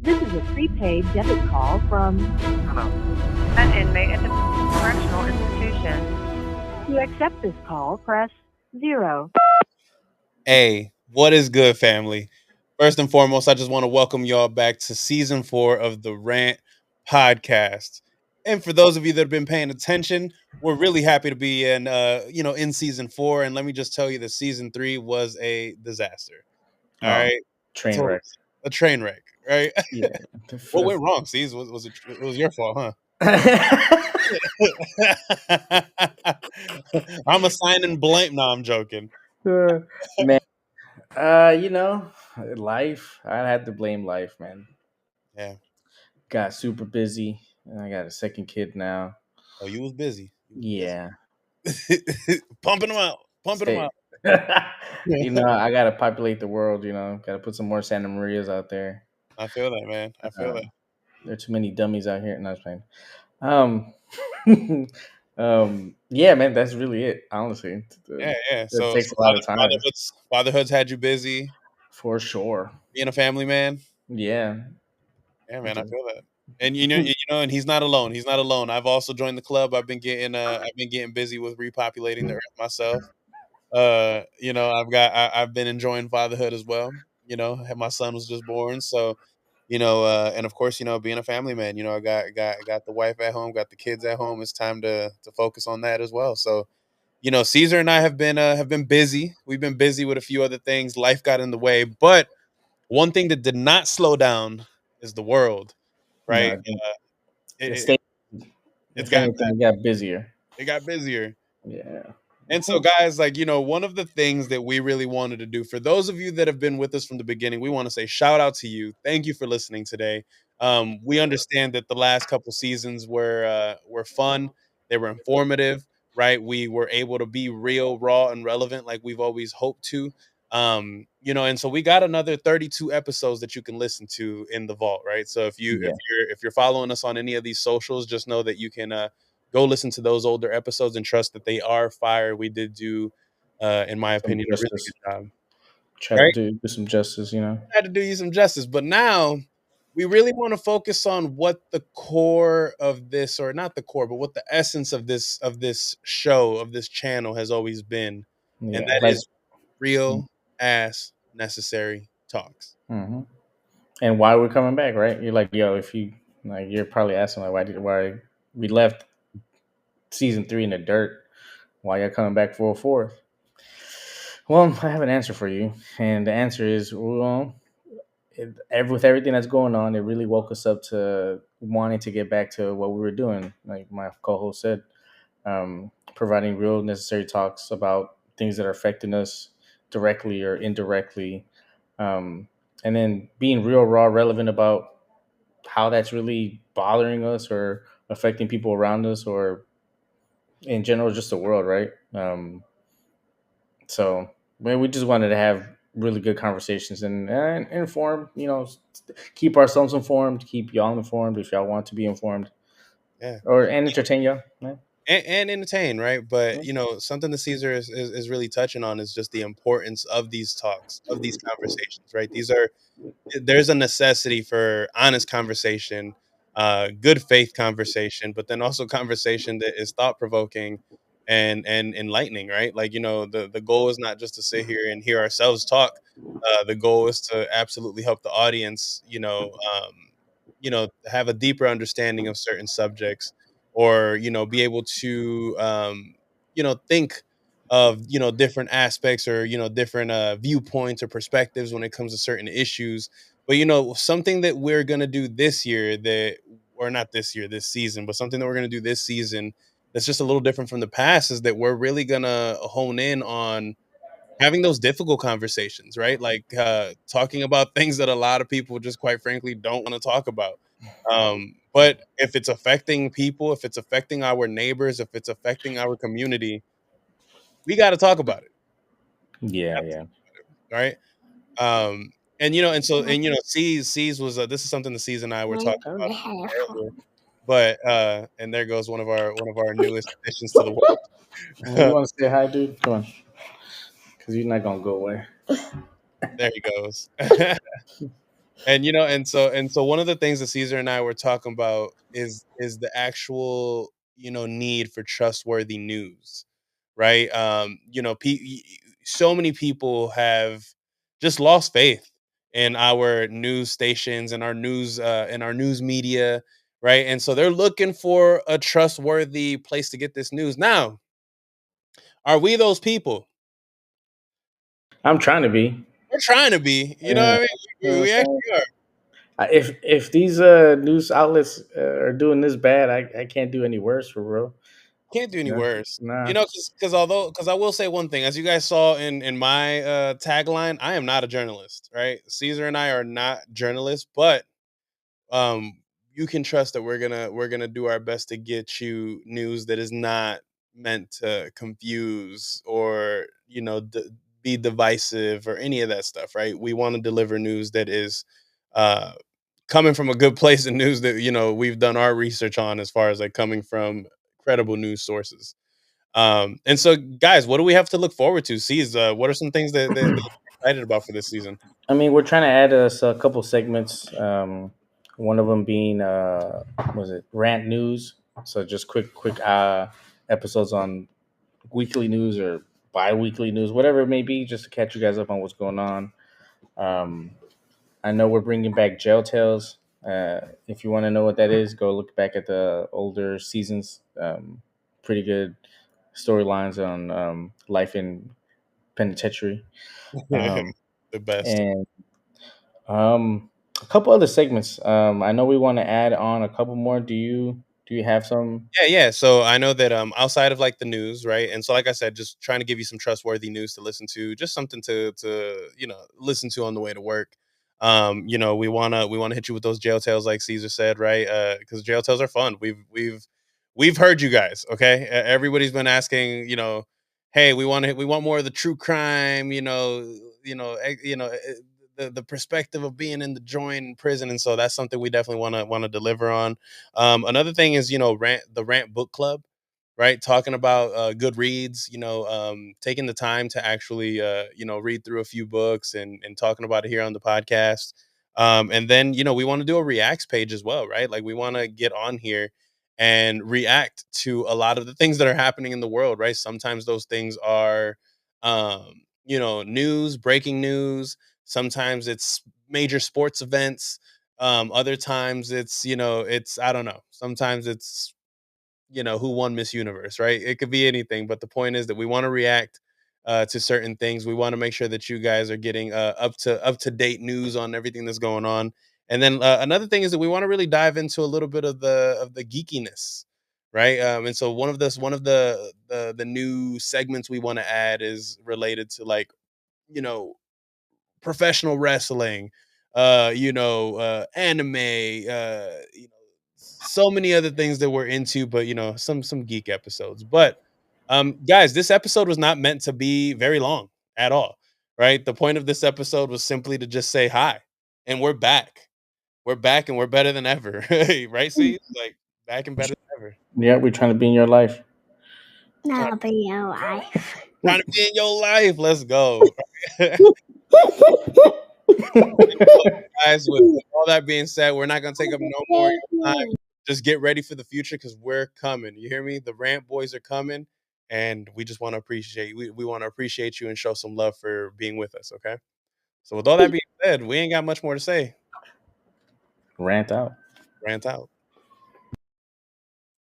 This is a prepaid debit call from an inmate at the correctional institution. To accept this call, press 0. Hey, what is good, family? First and foremost, I just want to welcome y'all back to season 4 of the Rant podcast. And for those of you that have been paying attention, we're really happy to be in season 4. And let me just tell you that season 3 was a disaster. All Oh, right, train total wreck. a train wreck. Right? Yeah. What went wrong? Seas it was your fault, huh? I'm assigning blame. No, I'm joking. Man, you know, life. I had to blame life, man. Yeah. Got super busy, and I got a second kid now. Oh, you was busy. You was busy. Yeah. Pumping them out. Pumping them Hey. out. I gotta populate the world. Gotta put some more Santa Marias out there. I feel that, man. I feel Uh, that. there are too many dummies out here. Not playing. Um, yeah, man, that's really it. Honestly, Yeah, yeah. it So, takes a lot of time fatherhood's had you busy. for sure. Being a family man. Yeah. Yeah, man. I feel that. And and he's not alone. He's not alone. I've also joined the club. I've been getting busy with repopulating the earth myself. I've been enjoying fatherhood as well. My son was just born, so and of course, being a family man, I got the wife at home, got the kids at home. It's time to focus on that as well. So, Caesar and I have been busy. We've been busy with a few other things. Life got in the way, but one thing that did not slow down is the world, No, right? it It, stayed. it's If got anything, it got busier. it got busier. Yeah. And so, guys, one of the things that we really wanted to do for those of you that have been with us from the beginning, we want to say shout out to you. Thank you for listening today. We understand that the last couple seasons were fun. They were informative, right? We were able to be real, raw, and relevant, like we've always hoped to. And so we got another 32 episodes that you can listen to in the vault, right? So Yeah. if you're following us on any of these socials, just know that you can go listen to those older episodes and trust that they are fire. We did do, in my Some opinion, a really justice. good job. Try to Right? do some justice. Had to do you some justice, but now we really want to focus on what the core of this, or not the core, but what the essence of this show, of this channel, has always been, and Yeah. that Like, is real ass necessary talks. mhm. And why we're coming back, right? You're like, yo, if you like, you're probably asking like, why we left season 3 in the dirt? Why you're coming back for a fourth? Well, I have an answer for you, and the answer is, well, with everything that's going on, it really woke us up to wanting to get back to what we were doing. Like my co-host said, providing real necessary talks about things that are affecting us directly or indirectly, um, and then being real, raw, relevant about how that's really bothering us or affecting people around us, or in general, just the world, right? So we just wanted to have really good conversations and inform, keep ourselves informed, keep y'all informed if y'all want to be informed, Yeah. and entertain y'all. Yeah. And entertain, right? But Yeah. something that Caesar is really touching on is just the importance of these talks, of these conversations, right? There's a necessity for honest conversation, good faith conversation, but then also conversation that is thought provoking and enlightening, right? The goal is not just to sit here and hear ourselves talk. The goal is to absolutely help the audience, have a deeper understanding of certain subjects, or be able to think of different aspects, or different viewpoints or perspectives when it comes to certain issues. But something that we're going to do this year, that or not this year, this season, but something that we're going to do this season that's just a little different from the past, is that we're really going to hone in on having those difficult conversations, right? Talking about things that a lot of people just quite frankly don't want to talk about. But if it's affecting people, if it's affecting our neighbors, if it's affecting our community, we got to talk about it, Yeah. Yeah. right? Um, and C's was this is something the C's and I were talking about earlier. But and there goes one of our newest additions to the You world. want to say hi, dude? Come on, because you're not gonna go away. There he goes. And and so one of the things that Caesar and I were talking about is the actual need for trustworthy news, right? So many people have just lost faith in our news stations and our news media, right? And so they're looking for a trustworthy place to get this news. Now, are we those people? I'm trying to be. We're trying to be. You know Yeah, what I mean? you know what I'm We saying? actually are. If these news outlets are doing this bad, I can't do any worse for real. Can't do any Yeah. worse. Nah. Because I will say one thing, as you guys saw in my tagline, I am not a journalist, right? Caesar and I are not journalists, but um, you can trust that we're gonna do our best to get you news that is not meant to confuse or be divisive or any of that stuff, right? We want to deliver news that is uh, coming from a good place and news that we've done our research on as far as like coming from credible news sources. And so, guys, what do we have to look forward to? What are some things that you're excited about for this season? I mean, we're trying to add us a couple segments. One of them being was it rant news? So just quick episodes on weekly news or bi-weekly news, whatever it may be, just to catch you guys up on what's going on. Um, I know we're bringing back Jail Tales. If you want to know what that is, go look back at the older seasons. Pretty good storylines on life in penitentiary. Um, The best. and a couple other segments. I know we want to add on a couple more. Do you have some? Yeah. So I know that outside of like the news, right? And so like I said, just trying to give you some trustworthy news to listen to, just something to listen to on the way to work. We wanna hit you with those jail tales like Caesar said, right? Because jail tales are fun. We've heard you guys, okay? Everybody's been asking, hey, we want more of the true crime, the perspective of being in the joint in prison, and so that's something we definitely want to deliver on. Another thing is, the Rant Book Club, right? Talking about good reads, taking the time to actually, read through a few books and talking about it here on the podcast. And then, we want to do a reacts page as well, right? Like we want to get on here and react to a lot of the things that are happening in the world, right? Sometimes those things are, news, breaking news. Sometimes it's major sports events. Other times it's I don't know. Sometimes it's who won Miss Universe, right? It could be anything, but the point is that we want to react to certain things. We want to make sure that you guys are getting up to date news on everything that's going on. And then another thing is that we want to really dive into a little bit of the geekiness, right? And so one of the new segments we want to add is related to like you know professional wrestling, anime, so many other things that we're into, but some geek episodes. But guys, this episode was not meant to be very long at all, right? The point of this episode was simply to just say hi, and we're back. We're back, and we're better than ever, right? See, like back and better than ever. Yeah, we're trying to be in your life. Trying, Now be your life. trying to be in your life. Let's go. Guys, with all that being said, we're not gonna take up no more of your time. Just get ready for the future because we're coming. You hear me? The Rant Boys are coming, and we just want to we want to appreciate you and show some love for being with us. Okay. So with all that being said, we ain't got much more to say. Rant out. Rant out.